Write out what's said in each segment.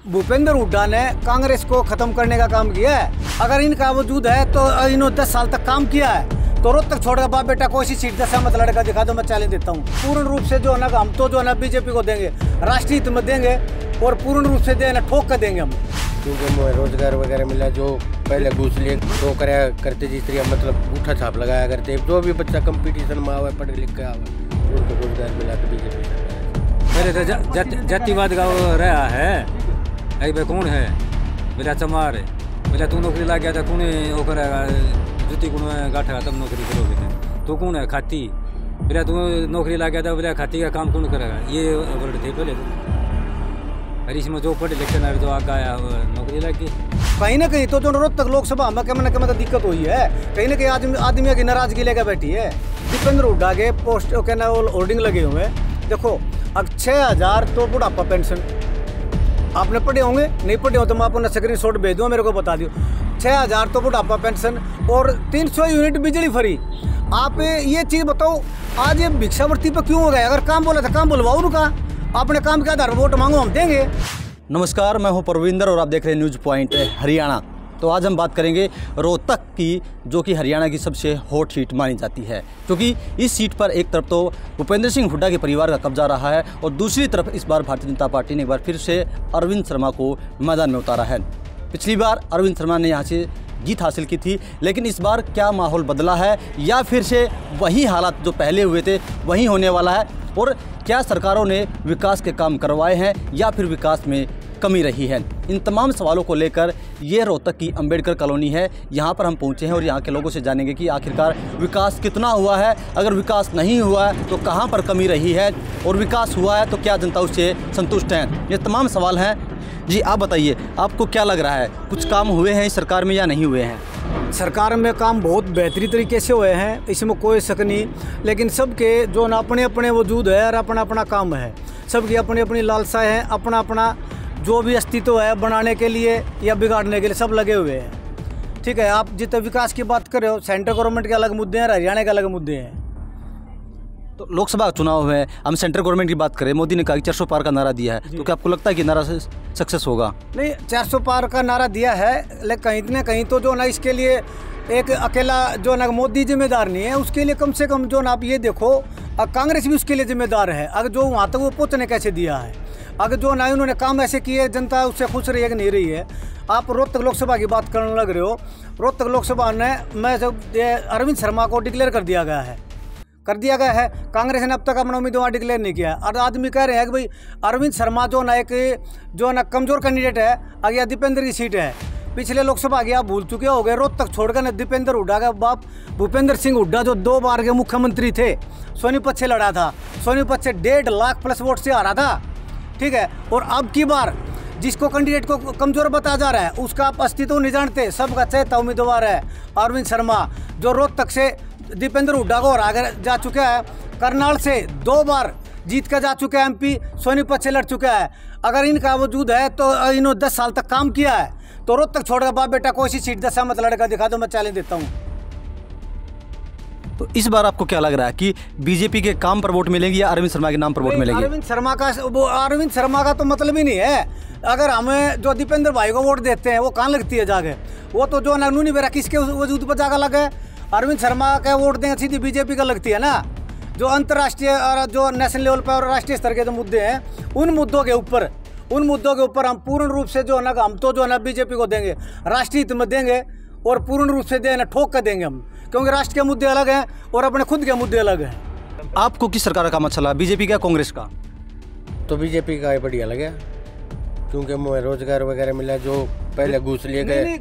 भूपेंद्र हुड्डा ने कांग्रेस को खत्म करने का काम किया है। अगर इनका वजूद है तो इन्होंने 10 साल तक काम किया है। तो रोहतक छोड़कर बाप बेटा कोई सी सीट 10 मत लड़का दिखा दो, मैं चैलेंज देता हूँ। पूर्ण रूप से जो है ना हम तो जो है ना बीजेपी को देंगे, राष्ट्रीय हित में देंगे और पूर्ण रूप से देना ठोक कर देंगे हम। क्योंकि रोजगार वगैरह मिला, जो पहले घूस लिए तो कराया करते जिस तरह मतलब उठा छाप लगाया करते, जो भी बच्चा कंपटीशन में आवा पढ़ लिख के आवा उनको रोजगार मिला तो बीजेपी मेरे तो जातिवाद का वो रहा है। भाई कौन है मेरा चमार है, मेरा तू नौकरी लग गया था कौन वो करेगा, जुती कौन गाठा तब नौकरी करोगे, तो कौन है खाती, मेरा तू नौकरी लग गया था मेरा खाती का काम कौन करेगा, ये वर्ड थे पहले। अरे इसमें जो पढ़े लिखे ना जो आगे आया नौकरी लग गई। कहीं ना कहीं तो जो रोहतक लोकसभा में क्या दिक्कत हुई है, कहीं ना कहीं आदमी की नाराजगी लेकर बैठी है। दीपेंद्र हुड्डा के पोस्ट के ना होर्डिंग लगे हुए हैं। देखो अब 6000 तो बुढ़ापा पेंशन, आपने पढ़े होंगे, नहीं पढ़े हो तो मैं आपको स्क्रीन शॉट भेज दूँ, मेरे को बता दियो। 6000 तो बुढ़ापा पेंशन और 300 यूनिट बिजली फ्री। आप ये चीज़ बताओ, आज ये भिक्षावृत्ति पर क्यों हो गया? अगर काम बोला था काम बुलवाओ उनका, अपने काम के आधार पर वोट मांगो, हम देंगे। नमस्कार, मैं हूं परविंदर और आप देख रहे हैं न्यूज़ पॉइंट हरियाणा। तो आज हम बात करेंगे रोहतक की, जो कि हरियाणा की सबसे हॉट सीट मानी जाती है, क्योंकि इस सीट पर एक तरफ तो भूपेंद्र सिंह हुड्डा के परिवार का कब्जा रहा है और दूसरी तरफ इस बार भारतीय जनता पार्टी ने एक बार फिर से अरविंद शर्मा को मैदान में उतारा है। पिछली बार अरविंद शर्मा ने यहाँ से जीत हासिल की थी, लेकिन इस बार क्या माहौल बदला है या फिर से वही हालात जो पहले हुए थे वही होने वाला है? और क्या सरकारों ने विकास के काम करवाए हैं या फिर विकास में कमी रही है? इन तमाम सवालों को लेकर ये रोहतक की अंबेडकर कॉलोनी है, यहाँ पर हम पहुँचे हैं और यहाँ के लोगों से जानेंगे कि आखिरकार विकास कितना हुआ है, अगर विकास नहीं हुआ है तो कहाँ पर कमी रही है, और विकास हुआ है तो क्या जनता उससे संतुष्ट हैं? ये तमाम सवाल हैं। जी आप बताइए, आपको क्या लग रहा है, कुछ काम हुए हैं इस सरकार में या नहीं हुए हैं? सरकार में काम बहुत बेहतरीन तरीके से हुए हैं, इसमें कोई शक नहीं। लेकिन सबके जो ना अपने अपने वजूद है और अपना अपना काम है, सबकी अपनी अपनी लालसा है, अपना अपना जो भी अस्तित्व है बनाने के लिए या बिगाड़ने के लिए सब लगे हुए हैं। ठीक है, आप जितने विकास की बात कर रहे हो, सेंट्रल गवर्नमेंट के अलग मुद्दे हैं, हरियाणा के अलग मुद्दे हैं। तो लोकसभा चुनाव में हम सेंट्रल गवर्नमेंट की बात करें, मोदी ने कहा कि 400 पार का नारा दिया है, तो क्या आपको लगता है कि नारा सक्सेस होगा? नहीं, 400 पार का नारा दिया है, लेकिन कहीं ना कहीं तो जो ना इसके लिए एक अकेला जो ना मोदी जिम्मेदार नहीं है, उसके लिए कम से कम जो ना आप ये देखो कांग्रेस भी उसके लिए जिम्मेदार है। अगर जो वहाँ तक वो पहुँचने कैसे दिया है, अगर जो ना उन्होंने काम ऐसे किए, जनता उससे खुश रही है कि नहीं रही है। आप रोहतक लोकसभा की बात करने लग रहे हो, रोहतक लोकसभा ने मैं जब अरविंद शर्मा को डिक्लेयर कर दिया गया है, कांग्रेस ने अब तक अपना उम्मीदवार डिक्लेयर नहीं किया है। और आदमी कह रहे हैं कि भाई अरविंद शर्मा जो ना एक जो ना कमजोर कैंडिडेट है, अगर दीपेंद्र की सीट है। पिछले लोकसभा की आप भूल चुके हो गए, रोहतक छोड़कर न दीपेंद्र हुड्डा का बाप भूपेंद्र सिंह हुड्डा जो 2 बार के मुख्यमंत्री थे, सोनीपत से लड़ा था, सोनीपत से 1.5 लाख प्लस वोट से हारा था। ठीक है, और अब की बार जिसको कैंडिडेट को कमजोर बताया जा रहा है उसका आप अस्तित्व नहीं जानते, सबका चहेता उम्मीदवार है अरविंद शर्मा, जो रोहतक से दीपेंद्र हुड्डा को हरा कर जा चुका है, करनाल से 2 बार जीत कर जा चुका है MP, सोनीपत से लड़ चुका है। अगर इनका वजूद है तो इन्होंने 10 साल तक काम किया है, तो रोहतक छोड़कर बाप बेटा कोई सी सीट 10 मत लड़का दिखा दो, मैं चैलेंज देता हूँ। तो इस बार आपको क्या लग रहा है कि बीजेपी के काम पर वोट मिलेंगे या अरविंद शर्मा के नाम पर वोट मिलेंगे? अरविंद शर्मा का तो मतलब ही नहीं है। अगर हमें जो दीपेंद्र भाई को वोट देते हैं वो कहाँ लगती है जाके, वो तो जो नूनी बेरा किसके वजूद पर जाकर लगे। अरविंद शर्मा का वोट देंगे सीधी बीजेपी का लगती है ना। जो अंतर्राष्ट्रीय और जो नेशनल लेवल पर और राष्ट्रीय स्तर के जो मुद्दे हैं, उन मुद्दों के ऊपर हम पूर्ण रूप से जो है ना हम तो जो है ना बीजेपी को देंगे, राष्ट्रीय हित में देंगे और पूर्ण रूप से देना ठोक कर देंगे हम, क्योंकि राष्ट्र के मुद्दे अलग हैं और अपने खुद के मुद्दे अलग हैं। आपको किस सरकार का काम अच्छा लगा, बीजेपी का कांग्रेस का? तो बीजेपी का बढ़िया लगे, क्योंकि रोजगार वगैरह मिला, जो पहले घूस लिए गए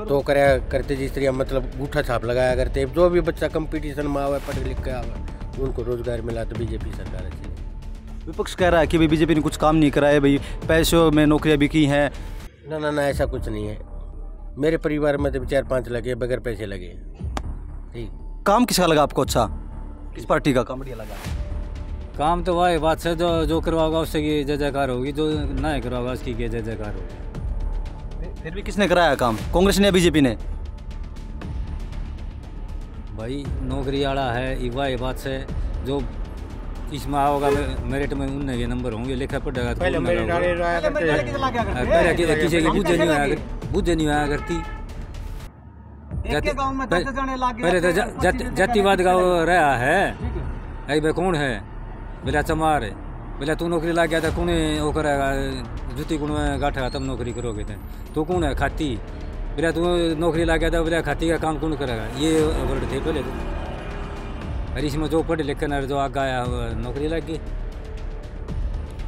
तो कराया करते जिस तरह मतलब उठा छाप लगाया करते, जो भी बच्चा कंपटीशन में आवा पढ़ लिख के आवा उनको रोजगार मिला तो बीजेपी सरकार अच्छी। विपक्ष कह रहा है कि भाई बीजेपी ने कुछ काम नहीं कराया, भाई पैसों में नौकरियां भी की हैं। ना ऐसा कुछ नहीं है, मेरे परिवार में तो 4-5 लगे बगैर पैसे लगे। ठीक, काम किसका लगा आपको अच्छा, किस पार्टी का काम बढ़िया लगा? काम तो वही बात से जो करवाओगा उससे की जय जयकार होगी, जो ना करवाओगा उसकी जय जयकार होगी। फिर भी किसने कराया काम, कांग्रेस ने या बीजेपी ने? भाई नौकरी वाला है, वही बात से जो इसमें होगा मेरिट में उनने ये नंबर होंगे, लिखा पड़ेगा तो पहले मेरे डाले रहा करते पहले किसी की बुझे नहीं आया करती। पहले तो जातिवाद का रहा है, अरे भाई कौन है बोला चमार है, बोला तू नौकरी लग गया था कौन वो करेगा, जुती कौन गाठेगा तब नौकरी करोगे तो कौन है खाती, बोला तू नौकरी लग गया था, बोला खाती का काम कौन करेगा, ये वर्ड थे पहले तो। अरे इसमें जो पढ़े लिखे ना जो आगे आया नौकरी लग गई।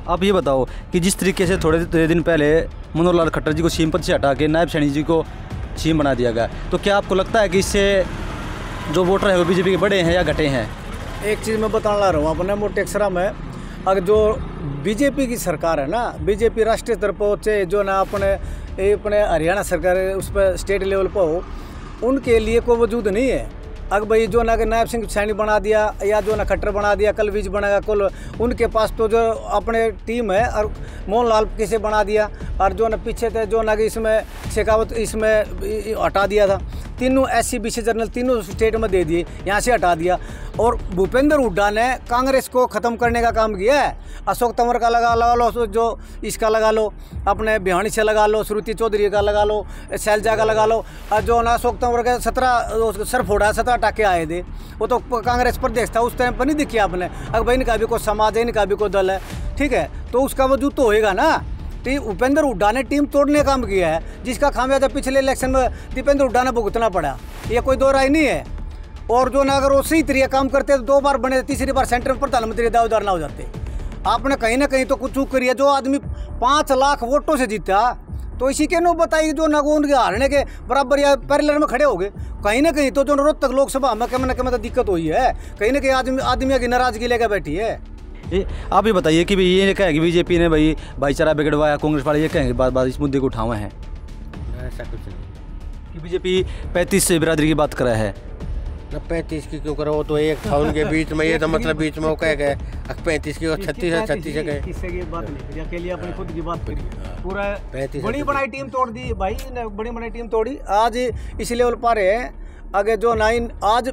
आप ये बताओ कि जिस तरीके से थोड़े दिन पहले मनोहर लाल खट्टर जी को सीएम पद से हटा के नायब सैनी जी को सीएम बना दिया गया, तो क्या आपको लगता है कि इससे जो वोटर है वो बीजेपी के बढ़े हैं या घटे हैं? एक चीज़ मैं बताने ला रहा हूँ अपने मोटे अक्षरा में, अगर जो बीजेपी की सरकार है ना, बीजेपी राष्ट्रीय स्तर पर हो जो ना अपने हरियाणा सरकार उस पर स्टेट लेवल पर हो, उनके लिए कोई वजूद नहीं है। अगर भाई जो ना नायब सिंह सैनी बना दिया या जो ना खट्टर बना दिया, कल बीज बनाएगा कल उनके पास तो जो अपने टीम है, और मोहन लाल किसे बना दिया, और जो ना पीछे थे जो ना कि इसमें शेखावत इसमें हटा दिया था, तीनों SC BC जनरल तीनों स्टेट में दे दिए, यहाँ से हटा दिया। और भूपेंद्र हुड्डा ने कांग्रेस को ख़त्म करने का काम किया है। अशोक तंवर का लगा लो, जो इसका लगा लो, अपने बिहानी से लगा लो, श्रुति चौधरी का लगा लो, शैलजा का लगा लो, और जो ना अशोक तंवर के 17 सर फोड़ा 17 टाके आए थे, वो तो कांग्रेस प्रदेश था उस टाइम पर, नहीं देखी आपने। अगर भाई इनका भी कोई समाज है, इनका भी कोई दल है, ठीक है, तो उसका वजूद तो होएगा ना। भूपेंद्र हुड्डा ने टीम तोड़ने का काम किया है, जिसका खामियाजा पिछले इलेक्शन में दीपेंद्र हुड्डा ने भुगतना पड़ा, ये कोई दो राय नहीं है। और जो ना अगर वो सही तरीके काम करते तो 2 बार बने, तीसरी बार सेंटर में प्रधानमंत्री दावेदार ना हो जाते। आपने कहीं ना कहीं तो कुछ चूक करी है। जो आदमी 5 लाख वोटों से जीता, तो इसी के नो बताइए जो ना उनके हारने के बराबर या पैरेलल में खड़े हो गए। कहीं ना कहीं तो जो रोहतक लोकसभा में कम ना कम दिक्कत हुई है, कहीं ना कहीं आदमी की नाराजगी लेकर बैठी है। आप ये बताइए कि भाई ये कहें कि बीजेपी ने भाई भाईचारा बिगड़वाया, कांग्रेस वाले ये कहेंगे बात इस मुद्दे को उठाए हैं? ऐसा कुछ नहीं कि बीजेपी 35 से बिरादरी की बात कर रहा है। 35 की क्यों करो, वो तो एक था उनके बीच में, ये तो मतलब बीच में वो कह गए 35 की, 36 है 36 है गए। किससे की बात नहीं करी, अकेले अपनी खुद की बात करी, पूरा बड़ी बनाई टीम तोड़ दी भाई ने, बड़ी बनाई टीम तोड़ी। आज इस लेवल पर है, आगे जो 9 आज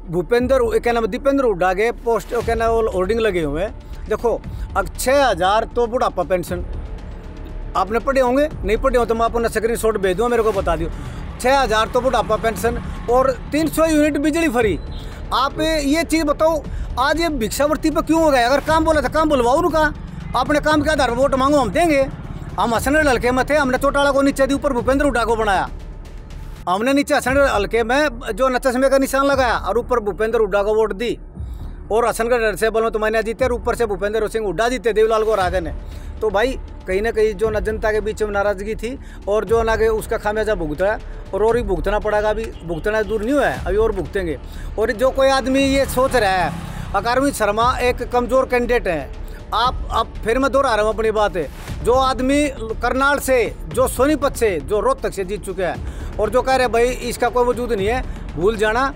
भूपेंद्र क्या नाम दीपेंद्र हुड्डा के पोस्ट क्या नाम होर्डिंग लगे हुए हैं। देखो अब 6000 तो बुढ़ापा पेंशन, आपने पढ़े होंगे, नहीं पढ़े हो तो मैं आपको स्क्रीन शॉट भेज दूँ, मेरे को बता दियो। 6000 तो बुढ़ापा पेंशन और 300 यूनिट बिजली फ्री। आप ये चीज़ बताओ, आज ये भिक्षावृत्ति पर क्यों हो गया? अगर काम बोला था काम बुलवाओ उनका, आपने काम के आधार पर वोट मांगो, हम देंगे। हम हसन हल्के में थे, हमने चौटाला को नीचे दी, ऊपर भूपेंद्र हुड्डा को बनाया। हमने नीचे हसनगढ़ हल्के में जो चश्मे का निशान लगाया और ऊपर भूपेंद्र हुड्डा को वोट दी, और हसनगढ़ से बोलो तो मैंने जीते, और ऊपर से भूपेंद्र सिंह हुड्डा जीते देवलाल को रागे ने। तो भाई कहीं ना कहीं जो ना जनता के बीच में नाराजगी थी, और जो ना कि उसका खामियाजा भुगता और भी भुगतना पड़ेगा। अभी भुगतना दूर नहीं हुआ है, अभी और भुगतेंगे। और जो कोई आदमी ये सोच रहा है अकारविंद शर्मा एक कमज़ोर कैंडिडेट है, आप फिर मैं दोहरा रहा हूँ अपनी बात है। जो आदमी करनाल से, जो सोनीपत से, जो रोहतक से जीत चुके हैं, और जो कह रहे भाई इसका कोई वजूद नहीं है, भूल जाना।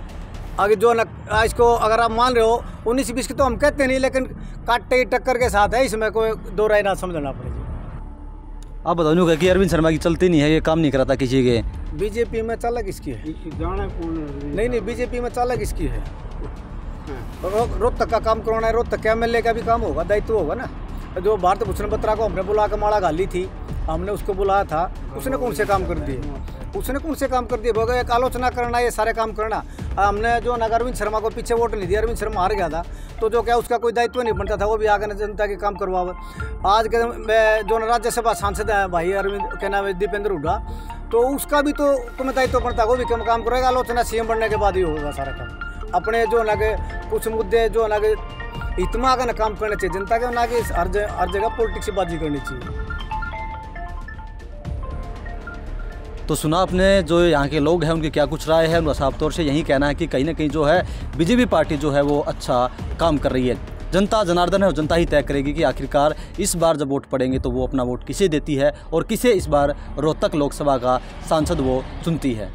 आगे जो न इसको अगर आप मान रहे हो 19-20 की तो हम कहते नहीं, लेकिन काटे टक्कर के साथ है, इसमें कोई दो राय ना समझना पड़ेगी। आप बताओ कि अरविंद शर्मा की चलती नहीं है, ये काम नहीं कराता किसी के। बीजेपी में चालक किसकी है? नहीं, बीजेपी में चालक किसकी है? रोहतक का काम करवाना है, रोहतक के MLA का भी काम होगा, दायित्व होगा ना। जो भारत भूषण बत्रा को हमने बुला कर माला गाली थी, हमने उसको बुलाया था, उसने कौन से काम कर दिए? उसने कौन से काम कर दिए? बोगा एक आलोचना करना, ये सारे काम करना। हमने जो अरविंद शर्मा को पीछे वोट नहीं दिया, अरविंद शर्मा हार गया था, तो जो क्या उसका कोई दायित्व नहीं बनता था, वो भी आगे जनता के काम करवावे। आज के जो राज्यसभा सांसद है भाई अरविंद क्या नाम है दीपेंद्र हुड्डा, तो उसका भी तो तुम्हें दायित्व बनता है, वो भी कम काम करेगा। आलोचना CM बनने के बाद ही होगा सारा काम। अपने जो ना के कुछ मुद्दे जो ना के इतना का ना काम करना चाहिए जनता के, ना कि हर जगह पॉलिटिक्स से बाजी करनी चाहिए। तो सुना आपने जो यहाँ के लोग हैं उनकी क्या कुछ राय है। उनका साफ तौर से यही कहना है कि कहीं ना कहीं जो है बीजेपी पार्टी जो है वो अच्छा काम कर रही है। जनता जनार्दन है और जनता ही तय करेगी कि आखिरकार इस बार जब वोट पड़ेंगे तो वो अपना वोट किसे देती है और किसे इस बार रोहतक लोकसभा का सांसद वो चुनती है।